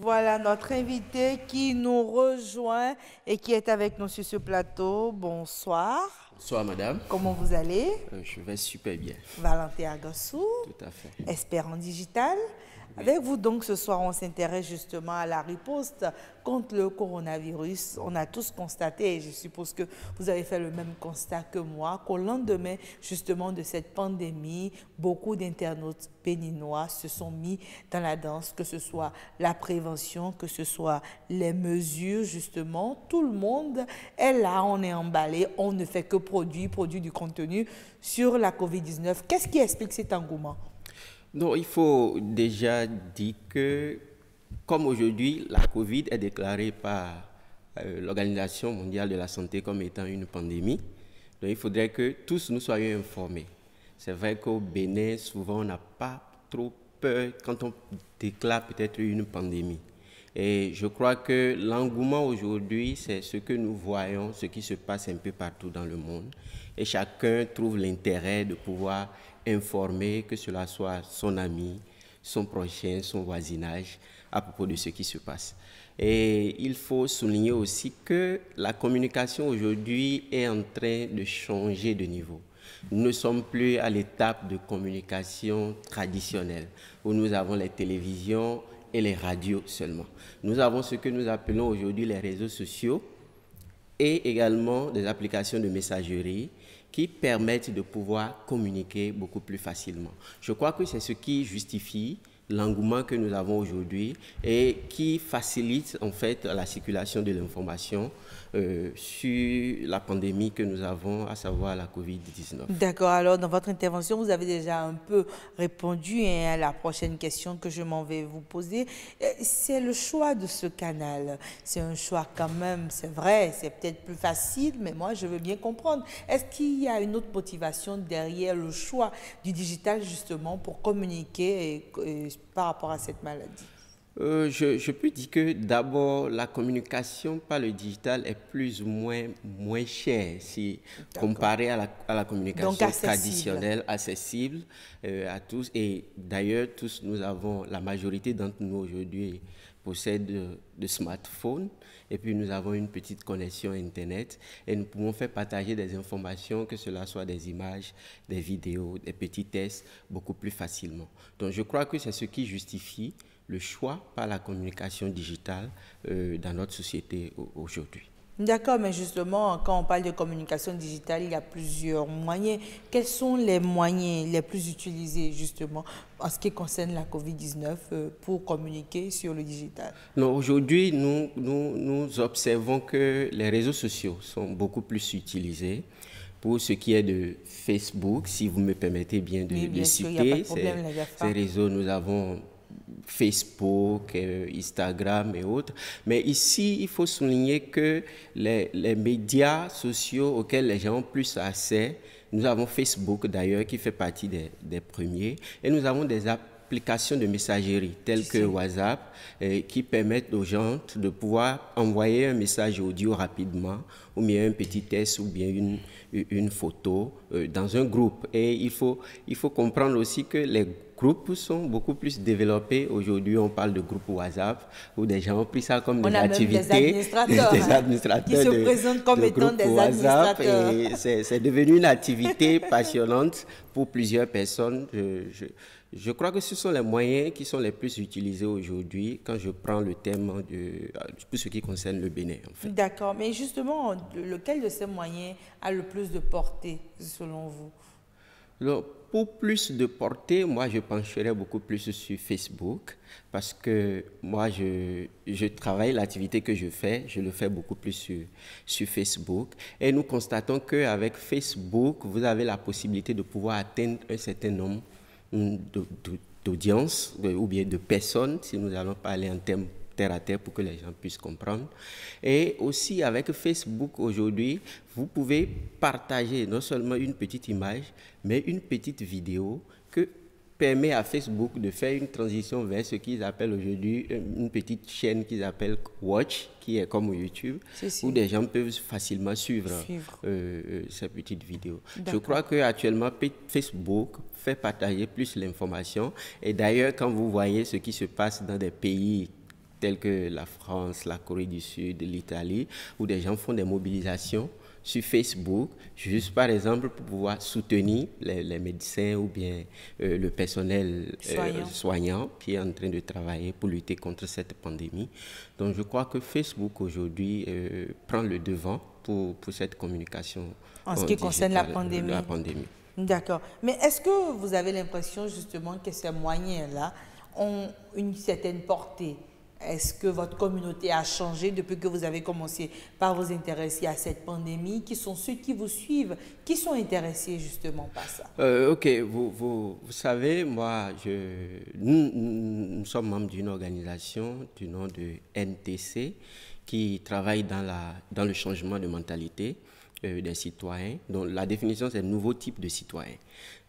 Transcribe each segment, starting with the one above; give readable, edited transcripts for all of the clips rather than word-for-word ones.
Voilà notre invité qui nous rejoint et qui est avec nous sur ce plateau. Bonsoir. Bonsoir madame. Comment vous allez? Je vais super bien. Valentin Agassou, Tout à fait. Espérant Digital. Oui. Avec vous donc ce soir, on s'intéresse justement à la riposte contre le coronavirus. On a tous constaté, et je suppose que vous avez fait le même constat que moi, qu'au lendemain justement de cette pandémie, beaucoup d'internautes béninois se sont mis dans la danse, que ce soit la prévention, que ce soit les mesures justement. Tout le monde est là, on est emballé, on ne fait que produire du contenu sur la COVID-19. Qu'est-ce qui explique cet engouement? Non, il faut déjà dire que, comme aujourd'hui, la Covid est déclarée par l'Organisation mondiale de la santé comme étant une pandémie, donc il faudrait que tous nous soyons informés. C'est vrai qu'au Bénin, souvent, on n'a pas trop peur quand on déclare peut-être une pandémie. Et je crois que l'engouement aujourd'hui, c'est ce que nous voyons, ce qui se passe un peu partout dans le monde. Et chacun trouve l'intérêt de pouvoir informer, que cela soit son ami, son prochain, son voisinage, à propos de ce qui se passe. Et il faut souligner aussi que la communication aujourd'hui est en train de changer de niveau. Nous ne sommes plus à l'étape de communication traditionnelle, où nous avons les télévisions et les radios seulement. Nous avons ce que nous appelons aujourd'hui les réseaux sociaux et également des applications de messagerie qui permettent de pouvoir communiquer beaucoup plus facilement. Je crois que c'est ce qui justifie l'engouement que nous avons aujourd'hui et qui facilite en fait la circulation de l'information sur la pandémie que nous avons, à savoir la COVID-19. D'accord, alors dans votre intervention, vous avez déjà un peu répondu à la prochaine question que je m'en vais vous poser. C'est le choix de ce canal. C'est un choix quand même, c'est vrai, c'est peut-être plus facile, mais moi je veux bien comprendre. Est-ce qu'il y a une autre motivation derrière le choix du digital justement pour communiquer par rapport à cette maladie? Je peux dire que d'abord, la communication par le digital est plus ou moins chère si comparée à la communication traditionnelle, accessible à tous. Et d'ailleurs, tous nous avons, la majorité d'entre nous aujourd'hui possèdent de smartphones et puis nous avons une petite connexion Internet et nous pouvons faire partager des informations, que cela soit des images, des vidéos, des petits tests, beaucoup plus facilement. Donc je crois que c'est ce qui justifie le choix par la communication digitale dans notre société aujourd'hui. D'accord, mais justement, quand on parle de communication digitale, il y a plusieurs moyens. Quels sont les moyens les plus utilisés justement en ce qui concerne la COVID-19 pour communiquer sur le digital? Non, aujourd'hui, nous observons que les réseaux sociaux sont beaucoup plus utilisés. Pour ce qui est de Facebook, si vous me permettez bien de citer ces réseaux, nous avons Facebook, Instagram et autres. Mais ici, il faut souligner que les médias sociaux auxquels les gens ont plus accès, nous avons Facebook d'ailleurs qui fait partie des premiers, et nous avons des applications de messagerie telles que WhatsApp qui permettent aux gens de pouvoir envoyer un message audio rapidement ou bien un petit test ou bien une photo dans un groupe. Et il faut comprendre aussi que les groupes sont beaucoup plus développés. Aujourd'hui, on parle de groupes WhatsApp où des gens ont pris ça comme des activités. Des administrateurs qui se présentent comme étant des WhatsApp administrateurs. Et c'est devenu une activité passionnante pour plusieurs personnes. Je crois que ce sont les moyens qui sont les plus utilisés aujourd'hui quand je prends le thème pour ce qui concerne le Bénin. En fait. D'accord, mais justement, lequel de ces moyens a le plus de portée selon vous? Alors, pour plus de portée, moi je pencherais beaucoup plus sur Facebook parce que moi je travaille, l'activité que je fais, je le fais beaucoup plus sur Facebook. Et nous constatons qu'avec Facebook, vous avez la possibilité de pouvoir atteindre un certain nombre d'audience ou bien de personnes, si nous allons parler en termes terre à terre pour que les gens puissent comprendre. Et aussi avec Facebook aujourd'hui, vous pouvez partager non seulement une petite image, mais une petite vidéo que permet à Facebook de faire une transition vers ce qu'ils appellent aujourd'hui une petite chaîne qu'ils appellent Watch, qui est comme YouTube, où des gens peuvent facilement suivre. Ces petites vidéos. Je crois qu'actuellement, Facebook fait partager plus l'information. Et d'ailleurs, quand vous voyez ce qui se passe dans des pays tels que la France, la Corée du Sud, l'Italie, où des gens font des mobilisations sur Facebook, juste par exemple pour pouvoir soutenir les médecins ou bien le personnel soignant qui est en train de travailler pour lutter contre cette pandémie. Donc je crois que Facebook aujourd'hui prend le devant pour cette communication en ce qui concerne la pandémie. D'accord. Mais est-ce que vous avez l'impression justement que ces moyens-là ont une certaine portée? Est-ce que votre communauté a changé depuis que vous avez commencé par vous intéresser à cette pandémie? Qui sont ceux qui vous suivent, qui sont intéressés justement par ça? Ok, vous savez, moi, nous sommes membres d'une organisation du nom de NTC qui travaille dans le changement de mentalité des citoyens. Donc, la définition, c'est un nouveau type de citoyen.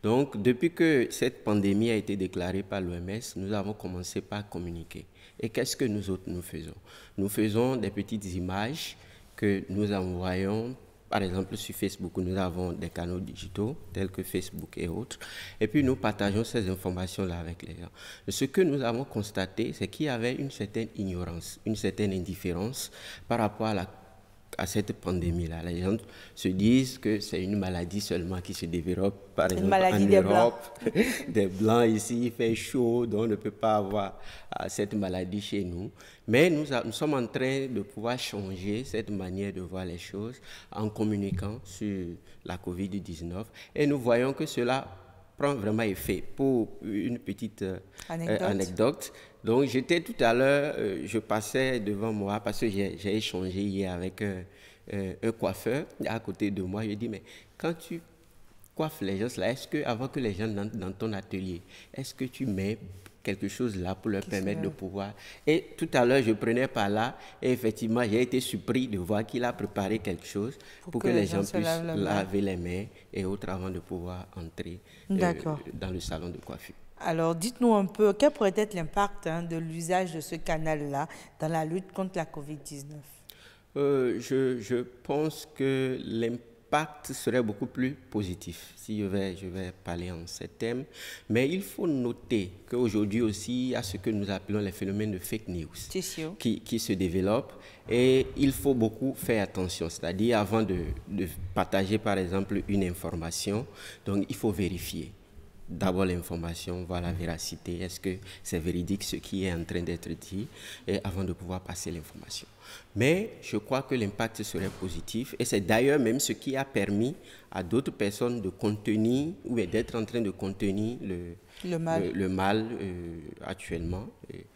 Donc, depuis que cette pandémie a été déclarée par l'OMS, nous avons commencé par communiquer. Et qu'est-ce que nous autres, nous faisons? Nous faisons des petites images que nous envoyons, par exemple sur Facebook, où nous avons des canaux digitaux, tels que Facebook et autres, et puis nous partageons ces informations-là avec les gens. Ce que nous avons constaté, c'est qu'il y avait une certaine ignorance, une certaine indifférence par rapport à cette pandémie-là. Les gens se disent que c'est une maladie seulement qui se développe, par exemple en Europe, des Blancs ici, il fait chaud, donc on ne peut pas avoir cette maladie chez nous. Mais nous sommes en train de pouvoir changer cette manière de voir les choses en communiquant sur la COVID-19 et nous voyons que cela prend vraiment effet. Pour une petite anecdote. Donc, j'étais tout à l'heure, je passais devant moi parce que j'ai échangé hier avec un coiffeur à côté de moi. Je dis, mais quand tu coiffes les gens là, est-ce que avant que les gens entrent dans ton atelier, est-ce que tu mets quelque chose là pour leur permettre de pouvoir... Et tout à l'heure, je prenais par là et effectivement, j'ai été surpris de voir qu'il a préparé quelque chose pour que les gens puissent laver les mains et autres avant de pouvoir entrer dans le salon de coiffure. Alors, dites-nous un peu, quel pourrait être l'impact de l'usage de ce canal-là dans la lutte contre la COVID-19? Je pense que l'impact serait beaucoup plus positif si je vais parler en ces termes. Mais il faut noter qu'aujourd'hui aussi, il y a ce que nous appelons les phénomènes de fake news qui se développent et il faut beaucoup faire attention. C'est-à-dire, avant de partager, par exemple, une information, donc il faut vérifier. D'abord l'information, voir la véracité, est-ce que c'est véridique ce qui est en train d'être dit, et avant de pouvoir passer l'information. Mais je crois que l'impact serait positif, et c'est d'ailleurs même ce qui a permis à d'autres personnes de contenir, ou d'être en train de contenir le mal actuellement. Et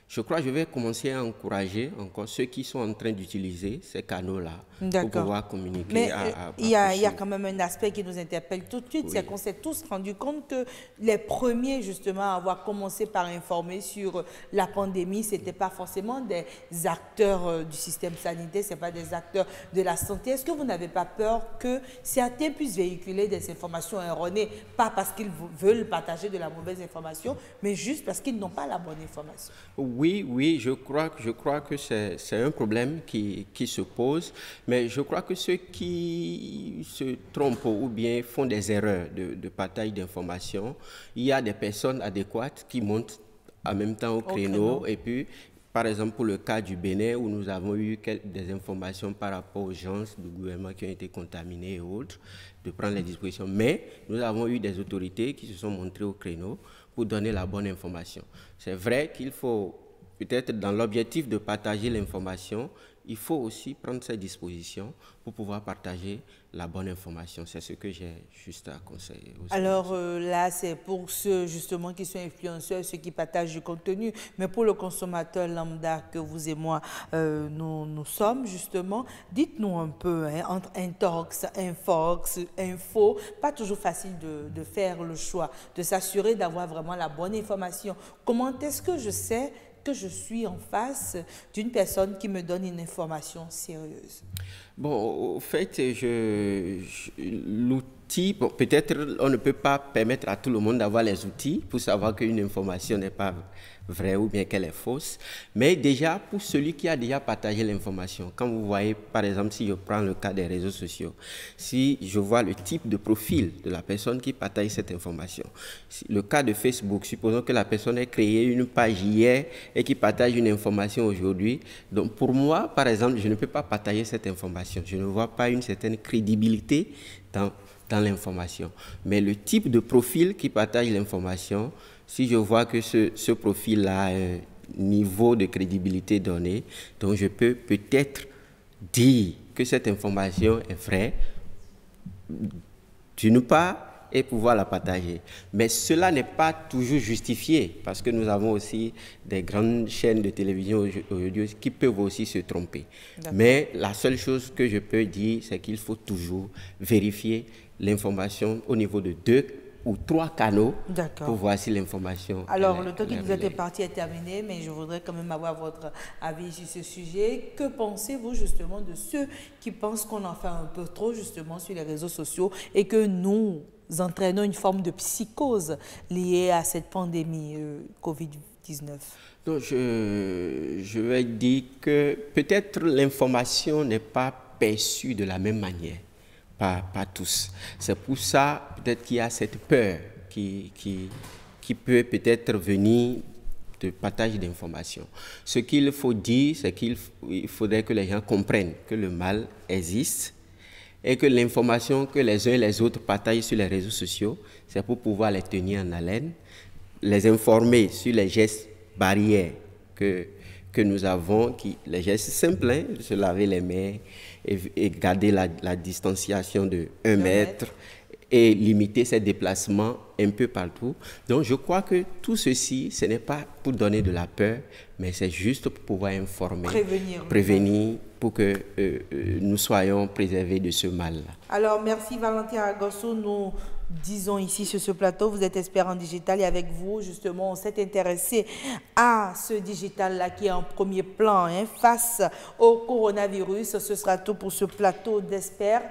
je crois que je vais commencer à encourager encore ceux qui sont en train d'utiliser ces canaux-là pour pouvoir communiquer. Mais il y a quand même un aspect qui nous interpelle tout de suite, c'est qu'on s'est tous rendu compte que les premiers justement à avoir commencé par informer sur la pandémie, ce n'étaient pas forcément des acteurs du système sanitaire, ce n'est pas des acteurs de la santé. Est-ce que vous n'avez pas peur que certains puissent véhiculer des informations erronées, pas parce qu'ils veulent partager de la mauvaise information, mais juste parce qu'ils n'ont pas la bonne information? Oui, je crois que c'est un problème qui se pose, mais je crois que ceux qui se trompent ou bien font des erreurs de partage d'informations, il y a des personnes adéquates qui montent en même temps au créneau. Et puis, par exemple, pour le cas du Bénin, où nous avons eu des informations par rapport aux gens du gouvernement qui ont été contaminés et autres, de prendre les dispositions. Mais nous avons eu des autorités qui se sont montrées au créneau pour donner la bonne information. C'est vrai qu'il faut, peut-être dans l'objectif de partager l'information, il faut aussi prendre ces dispositions pour pouvoir partager la bonne information. C'est ce que j'ai juste à conseiller aussi. Alors là, c'est pour ceux justement qui sont influenceurs, ceux qui partagent du contenu, mais pour le consommateur lambda que vous et moi, nous sommes justement, dites-nous un peu, entre intox, infox, info, pas toujours facile de faire le choix, de s'assurer d'avoir vraiment la bonne information. Comment est-ce que je sais que je suis en face d'une personne qui me donne une information sérieuse? Bon, au fait, outils, bon, peut-être on ne peut pas permettre à tout le monde d'avoir les outils pour savoir qu'une information n'est pas vraie ou bien qu'elle est fausse, mais déjà pour celui qui a déjà partagé l'information, quand vous voyez par exemple, si je prends le cas des réseaux sociaux, si je vois le type de profil de la personne qui partage cette information, le cas de Facebook, supposons que la personne ait créé une page hier et qui partage une information aujourd'hui, donc pour moi par exemple, je ne peux pas partager cette information, je ne vois pas une certaine crédibilité dans l'information, mais le type de profil qui partage l'information, si je vois que ce profil a un niveau de crédibilité donné, donc je peux peut-être dire que cette information est vraie, d'une part, et pouvoir la partager. Mais cela n'est pas toujours justifié, parce que nous avons aussi des grandes chaînes de télévision aujourd'hui qui peuvent aussi se tromper. Mais la seule chose que je peux dire, c'est qu'il faut toujours vérifier l'information au niveau de 2 ou 3 canaux pour voir si l'information... Alors, le temps qui nous était parti est terminé, mais je voudrais quand même avoir votre avis sur ce sujet. Que pensez-vous justement de ceux qui pensent qu'on en fait un peu trop justement sur les réseaux sociaux et que nous entraînons une forme de psychose liée à cette pandémie Covid-19? Donc, je vais dire que peut-être l'information n'est pas perçue de la même manière. Pas tous. C'est pour ça peut-être qu'il y a cette peur qui peut peut-être venir de partage d'informations. Ce qu'il faut dire, c'est qu'il faudrait que les gens comprennent que le mal existe et que l'information que les uns et les autres partagent sur les réseaux sociaux, c'est pour pouvoir les tenir en haleine, les informer sur les gestes barrières que nous avons, les gestes simples, hein, se laver les mains et garder la distanciation de 1 mètre et limiter ses déplacements un peu partout. Donc je crois que tout ceci, ce n'est pas pour donner de la peur, mais c'est juste pour pouvoir informer, prévenir pour que nous soyons préservés de ce mal-là. Alors merci Valentin Agosso, nous disons ici sur ce plateau, vous êtes expert en digital et avec vous justement on s'est intéressé à ce digital-là qui est en premier plan face au coronavirus. Ce sera tout pour ce plateau d'experts.